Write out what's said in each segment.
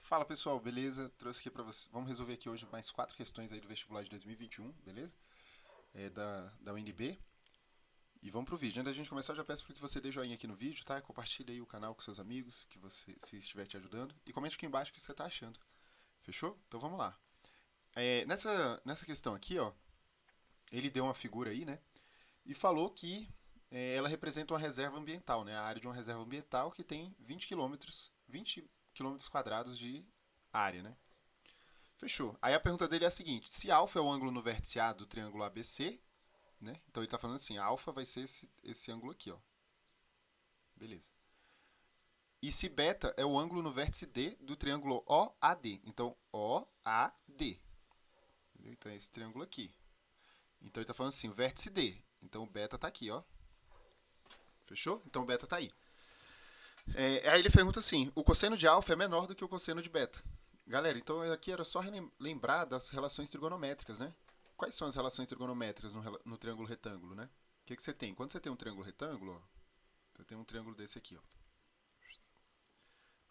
Fala pessoal, beleza? Trouxe aqui pra você. Vamos resolver aqui hoje mais 4 questões aí do vestibular de 2021, beleza? Da UNB. E vamos pro vídeo. Antes da gente começar, eu já peço para que você dê joinha aqui no vídeo, tá? Compartilhe aí o canal com seus amigos, que você, se estiver te ajudando. E comente aqui embaixo o que você tá achando. Fechou? Então vamos lá. Nessa questão aqui, ó, ele deu uma figura aí, né? E falou que ela representa uma reserva ambiental, né? A área de uma reserva ambiental que tem 20 quadrados de área, né? Fechou. Aí a pergunta dele é a seguinte: se alfa é o ângulo no vértice A do triângulo ABC, né? Então ele está falando assim: alfa vai ser esse ângulo aqui, ó. Beleza. E se beta é o ângulo no vértice D do triângulo OAD. Então, OAD. Então é esse triângulo aqui. Então ele está falando assim: o vértice D. Então o beta está aqui, ó. Fechou? Então o beta está aí. Aí ele pergunta assim: o cosseno de alfa é menor do que o cosseno de beta. Galera, então aqui era só lembrar das relações trigonométricas, né? Quais são as relações trigonométricas no triângulo retângulo, né? O que você tem? Quando você tem um triângulo retângulo, ó, você tem um triângulo desse aqui, ó.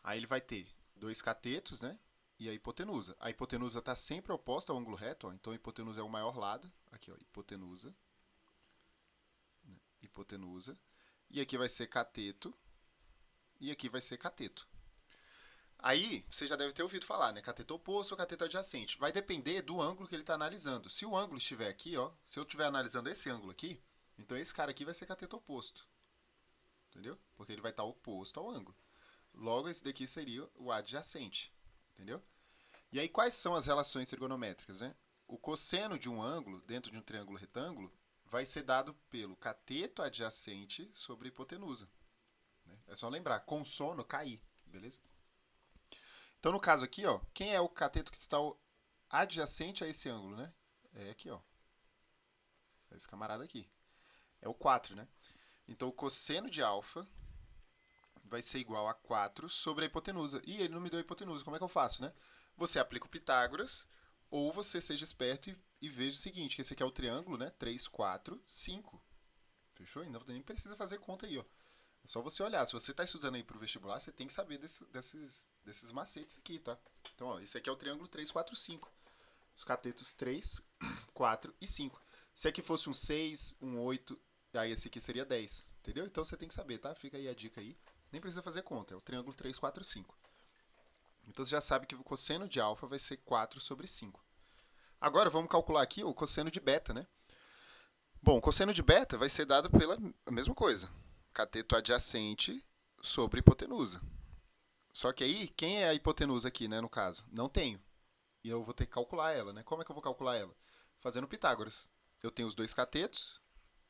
Aí ele vai ter dois catetos, né? E a hipotenusa. A hipotenusa está sempre oposta ao ângulo reto, ó. Então a hipotenusa é o maior lado. Aqui, ó, hipotenusa. Né? Hipotenusa. E aqui vai ser cateto. E aqui vai ser cateto. Aí, você já deve ter ouvido falar, né? Cateto oposto ou cateto adjacente. Vai depender do ângulo que ele está analisando. Se o ângulo estiver aqui, ó, se eu estiver analisando esse ângulo aqui, então esse cara aqui vai ser cateto oposto. Entendeu? Porque ele vai estar oposto ao ângulo. Logo, esse daqui seria o adjacente. Entendeu? E aí, quais são as relações trigonométricas, né? O cosseno de um ângulo dentro de um triângulo retângulo vai ser dado pelo cateto adjacente sobre a hipotenusa. Né? É só lembrar, consono cair, beleza? Então, no caso aqui, ó, quem é o cateto que está adjacente a esse ângulo, né? É aqui, ó. É esse camarada aqui. É o 4, né? Então, o cosseno de alfa vai ser igual a 4 sobre a hipotenusa. E ele não me deu a hipotenusa. Como é que eu faço, né? Você aplica o Pitágoras, ou você seja esperto e veja o seguinte, que esse aqui é o triângulo, né? 3, 4, 5. Fechou? Ainda nem precisa fazer conta aí, ó. É só você olhar. Se você está estudando aí para o vestibular, você tem que saber desses macetes aqui, tá? Então, ó, esse aqui é o triângulo 3, 4, 5. Os catetos 3, 4 e 5. Se aqui fosse um 6, um 8, aí esse aqui seria 10. Entendeu? Então você tem que saber, tá? Fica aí a dica aí. Nem precisa fazer conta. É o triângulo 3, 4, 5. Então você já sabe que o cosseno de alfa vai ser 4 sobre 5. Agora vamos calcular aqui o cosseno de beta, né? Bom, o cosseno de beta vai ser dado pela mesma coisa. Cateto adjacente sobre hipotenusa. Só que aí, quem é a hipotenusa aqui, né, no caso? Não tenho. E eu vou ter que calcular ela, né? Como é que eu vou calcular ela? Fazendo Pitágoras. Eu tenho os dois catetos,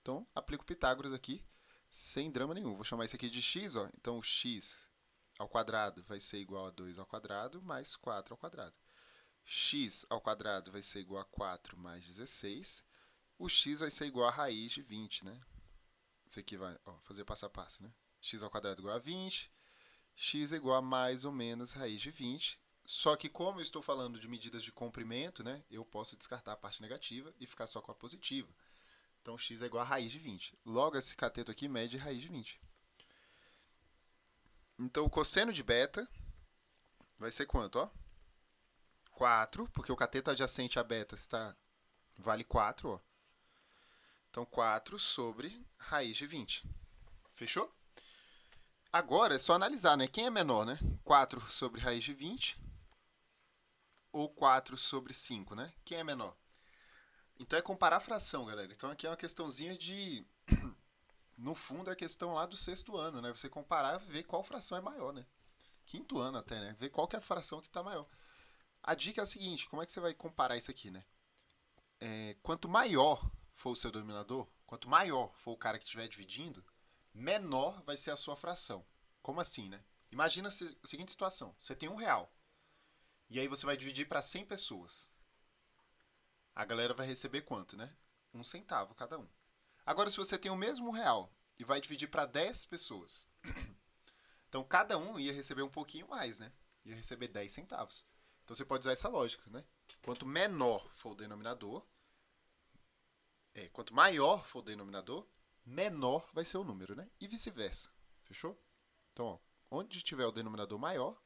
então aplico Pitágoras aqui sem drama nenhum. Vou chamar isso aqui de x, ó. Então x ao quadrado vai ser igual a 2 ao quadrado mais 4 ao quadrado. X ao quadrado vai ser igual a 4 mais 16. O x vai ser igual a raiz de 20, né? Isso aqui vai fazer passo a passo, né? X ao quadrado igual a 20. X é igual a mais ou menos raiz de 20. Só que como eu estou falando de medidas de comprimento, né, eu posso descartar a parte negativa e ficar só com a positiva. Então, x é igual a raiz de 20. Logo, esse cateto aqui mede raiz de 20. Então, o cosseno de beta vai ser quanto? Ó? 4, porque o cateto adjacente a beta vale 4. Ó. Então, 4 sobre raiz de 20. Fechou? Agora é só analisar, né? Quem é menor, né? 4 sobre raiz de 20 ou 4 sobre 5, né? Quem é menor? Então é comparar a fração, galera. Então aqui é uma questãozinha de... No fundo é a questão lá do sexto ano, né? Você comparar e ver qual fração é maior, né? Quinto ano até, né? Ver qual que é a fração que está maior. A dica é a seguinte, como é que você vai comparar isso aqui, né? Quanto maior for o seu denominador, quanto maior for o cara que estiver dividindo, menor vai ser a sua fração. Como assim, né? Imagina a seguinte situação. Você tem R$ 1. E aí você vai dividir para 100 pessoas. A galera vai receber quanto, né? 1 centavo cada um. Agora, se você tem o mesmo R$ 1 e vai dividir para 10 pessoas, então cada um ia receber um pouquinho mais, né? Ia receber 10 centavos. Então você pode usar essa lógica, né? Quanto menor for o denominador, quanto maior for o denominador, menor vai ser o número, né? E vice-versa. Fechou? Então, ó, onde tiver o denominador maior,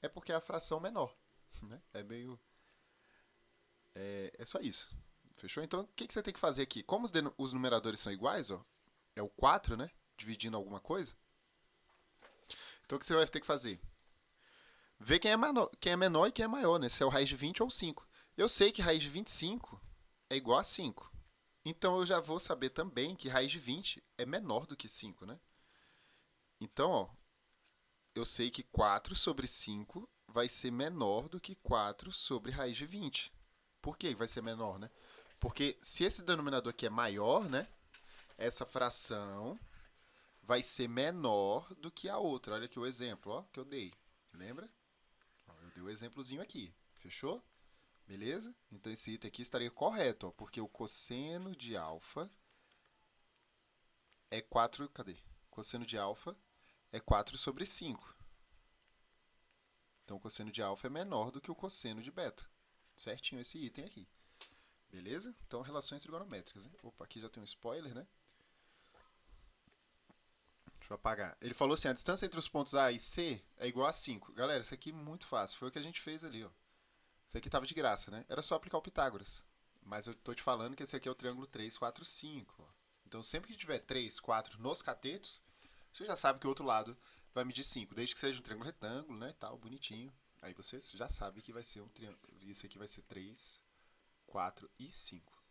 é porque é a fração menor. Né? É meio... É só isso. Fechou? Então, o que você tem que fazer aqui? Como os numeradores são iguais, ó, é o 4, né? Dividindo alguma coisa. Então, o que você vai ter que fazer? Ver quem é menor e quem é maior, né? Se é o raiz de 20 ou 5. Eu sei que raiz de 25 é igual a 5. Então, eu já vou saber também que raiz de 20 é menor do que 5, né? Então, ó, eu sei que 4 sobre 5 vai ser menor do que 4 sobre raiz de 20. Por que vai ser menor, né? Porque se esse denominador aqui é maior, né? Essa fração vai ser menor do que a outra. Olha aqui o exemplo, ó, que eu dei. Lembra? Ó, eu dei o exemplozinho aqui. Fechou? Beleza? Então esse item aqui estaria correto, ó, porque o cosseno de alfa é 4... Cadê? Cosseno de alfa é 4 sobre 5. Então o cosseno de alfa é menor do que o cosseno de beta. Certinho esse item aqui. Beleza? Então, relações trigonométricas. Né? Opa, aqui já tem um spoiler, né? Deixa eu apagar. Ele falou assim, a distância entre os pontos A e C é igual a 5. Galera, isso aqui é muito fácil. Foi o que a gente fez ali, ó. Isso aqui estava de graça, né? Era só aplicar o Pitágoras. Mas eu estou te falando que esse aqui é o triângulo 3, 4, 5. Ó. Então, sempre que tiver 3, 4 nos catetos, você já sabe que o outro lado vai medir 5. Desde que seja um triângulo retângulo, né? Tal, bonitinho. Aí você já sabe que vai ser um triângulo. Isso aqui vai ser 3, 4 e 5.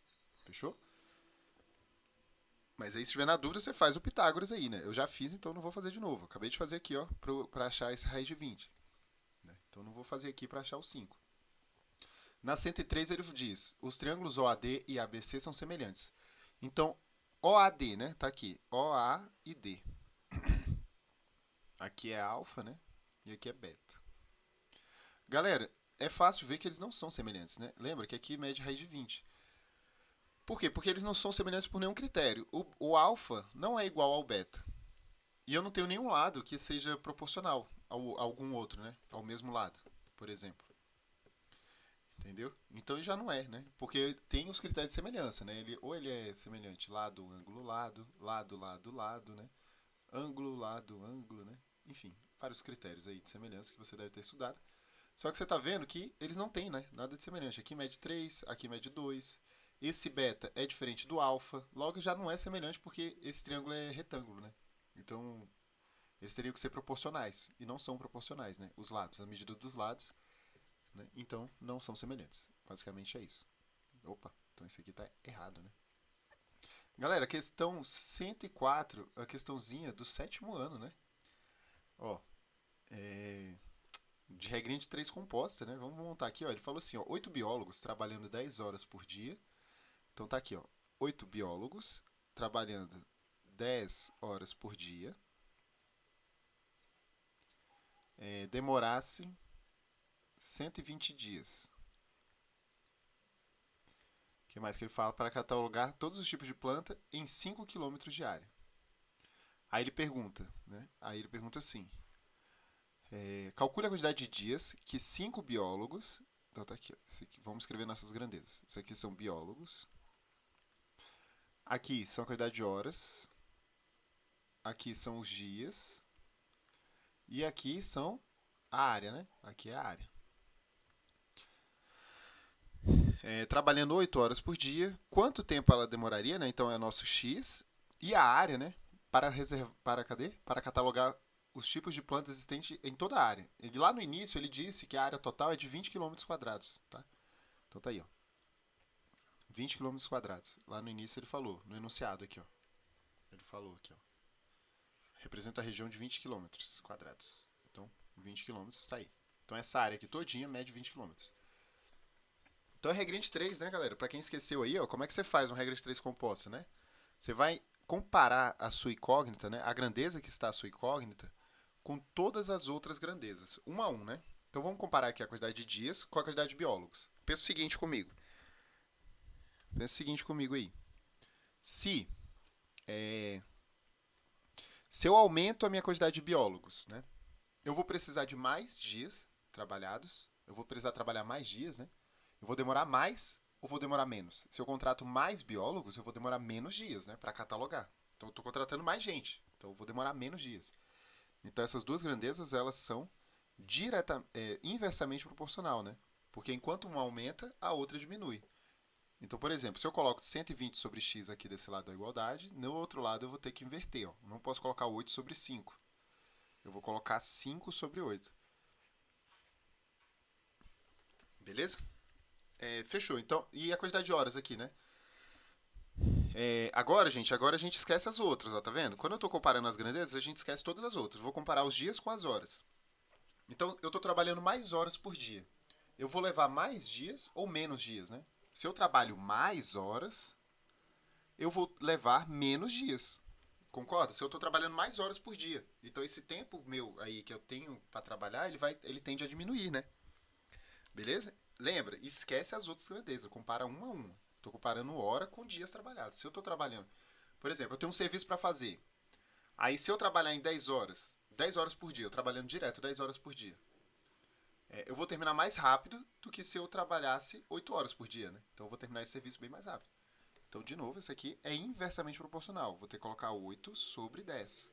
Fechou? Mas aí, se tiver na dúvida, você faz o Pitágoras aí, né? Eu já fiz, então não vou fazer de novo. Acabei de fazer aqui, ó, para achar esse raiz de 20. Né? Então não vou fazer aqui para achar o 5. Na 103 ele diz, os triângulos OAD e ABC são semelhantes. Então, OAD, né? Tá aqui, OA e D. Aqui é alfa, né? E aqui é beta. Galera, é fácil ver que eles não são semelhantes, né? Lembra que aqui mede raiz de 20. Por quê? Porque eles não são semelhantes por nenhum critério. O alfa não é igual ao beta. E eu não tenho nenhum lado que seja proporcional a algum outro, né? Ao mesmo lado, por exemplo. Entendeu? Então já não é, né? Porque tem os critérios de semelhança, né? Ou ele é semelhante lado, ângulo, lado, lado, lado, lado, né? Ângulo, lado, ângulo, né? Enfim, vários critérios aí de semelhança que você deve ter estudado. Só que você está vendo que eles não têm, né? Nada de semelhante. Aqui mede 3, aqui mede 2. Esse beta é diferente do alfa. Logo já não é semelhante porque esse triângulo é retângulo, né? Então, eles teriam que ser proporcionais. E não são proporcionais, né? Os lados, a medida dos lados. Né? Então, não são semelhantes. Basicamente é isso. Opa, então esse aqui está errado, né? Galera, questão 104, a questãozinha do 7º ano, né? Ó, de regrinha de 3 composta, né? Vamos montar aqui, ó. Ele falou assim, ó, 8 biólogos trabalhando 10 horas por dia. Então tá aqui, ó, 8 biólogos trabalhando 10 horas por dia. Demorasse 120 dias. O que mais que ele fala? Para catalogar todos os tipos de planta em 5 km de área. Aí ele pergunta, né? Aí ele pergunta assim, calcule a quantidade de dias que 5 biólogos... Então tá aqui, ó, aqui, vamos escrever nossas grandezas. Isso aqui são biólogos. Aqui são a quantidade de horas. Aqui são os dias. E aqui são a área, né? Aqui é a área. Trabalhando 8 horas por dia, quanto tempo ela demoraria, né? Então é nosso X. E a área, né? Para catalogar os tipos de plantas existentes em toda a área. Lá no início ele disse que a área total é de 20 km quadrados, tá? Então tá aí, ó. 20 km quadrados. Lá no início ele falou, no enunciado aqui, ó. Ele falou aqui, ó. Representa a região de 20 km quadrados. Então, 20 km está aí. Então essa área aqui todinha mede 20 km. Então é regra de 3, né, galera? Para quem esqueceu aí, ó, como é que você faz uma regra de 3 composta, né? Você vai comparar a sua incógnita, né, a grandeza que está a sua incógnita, com todas as outras grandezas, uma a um, né? Então vamos comparar aqui a quantidade de dias com a quantidade de biólogos. Pensa o seguinte comigo. Pensa o seguinte comigo aí. Se eu aumento a minha quantidade de biólogos, né, eu vou precisar de mais dias trabalhados, eu vou precisar trabalhar mais dias, né? Eu vou demorar mais ou vou demorar menos? Se eu contrato mais biólogos, eu vou demorar menos dias, né, para catalogar. Então eu estou contratando mais gente, então eu vou demorar menos dias. Então essas duas grandezas elas são inversamente proporcional, né? Porque enquanto uma aumenta, a outra diminui. Então, por exemplo, se eu coloco 120 sobre x aqui desse lado da igualdade, no outro lado eu vou ter que inverter. Ó. Não posso colocar 8 sobre 5. Eu vou colocar 5 sobre 8. Beleza? Fechou. Então, e a quantidade de horas aqui, né? Agora a gente esquece as outras, ó, tá vendo? Quando eu estou comparando as grandezas, a gente esquece todas as outras. Vou comparar os dias com as horas. Então, eu estou trabalhando mais horas por dia. Eu vou levar mais dias ou menos dias, né? Se eu trabalho mais horas, eu vou levar menos dias. Concorda? Se eu estou trabalhando mais horas por dia. Então, esse tempo meu aí que eu tenho para trabalhar, ele tende a diminuir, né? Beleza? Lembra, esquece as outras grandezas. Compara uma a uma. Estou comparando hora com dias trabalhados. Se eu estou trabalhando, por exemplo, eu tenho um serviço para fazer. Aí, se eu trabalhar em 10 horas por dia, eu trabalhando direto 10 horas por dia, eu vou terminar mais rápido do que se eu trabalhasse 8 horas por dia, né? Então, eu vou terminar esse serviço bem mais rápido. Então, de novo, esse aqui é inversamente proporcional. Vou ter que colocar 8 sobre 10.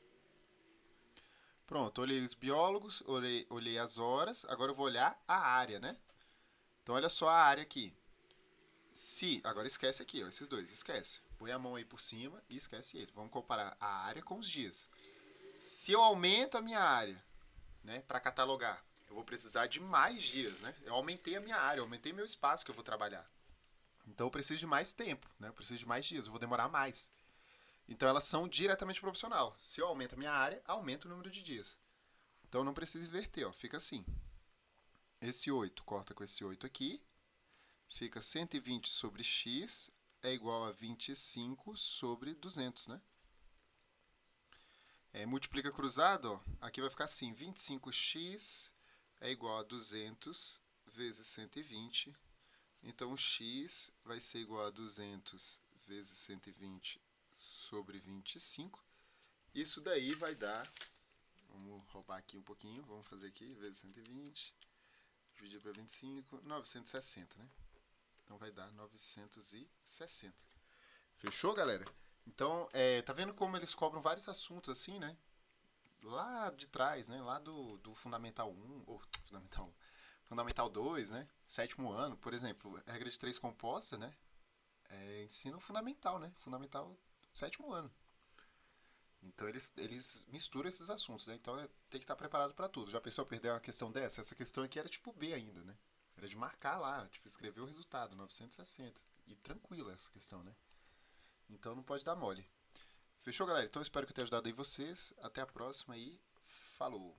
Pronto, olhei os biólogos, olhei as horas, agora eu vou olhar a área, né? Então, olha só a área aqui. Agora esquece aqui, ó, esses dois, esquece. Põe a mão aí por cima e esquece ele. Vamos comparar a área com os dias. Se eu aumento a minha área, né, para catalogar, eu vou precisar de mais dias, né? Eu aumentei a minha área, eu aumentei meu espaço que eu vou trabalhar. Então eu preciso de mais tempo, né? Eu preciso de mais dias, eu vou demorar mais. Então elas são diretamente proporcional. Se eu aumento a minha área, aumenta o número de dias. Então não precisa inverter, ó, fica assim. Esse 8 corta com esse 8 aqui, fica 120 sobre x é igual a 25 sobre 200, né? Multiplica cruzado, ó, aqui vai ficar assim, 25x é igual a 200 vezes 120. Então, x vai ser igual a 200 vezes 120 sobre 25. Isso daí vai dar, vamos roubar aqui um pouquinho, vamos fazer aqui, vezes 120, dividido por 25, 960, né? Então, vai dar 960. Fechou, galera? Então, tá vendo como eles cobram vários assuntos assim, né? Lá de trás, né? Lá do Fundamental 1, ou Fundamental 1, Fundamental 2, né? Sétimo ano, por exemplo, regra de três composta, né? Ensino fundamental, né? Fundamental sétimo ano. Então eles misturam esses assuntos, né? Então tem que estar preparado para tudo. Já pensou perder uma questão dessa? Essa questão aqui era tipo B ainda, né? Era de marcar lá, tipo, escrever o resultado, 960. E tranquila essa questão, né? Então não pode dar mole. Fechou, galera? Então eu espero que eu tenha ajudado aí vocês. Até a próxima e falou!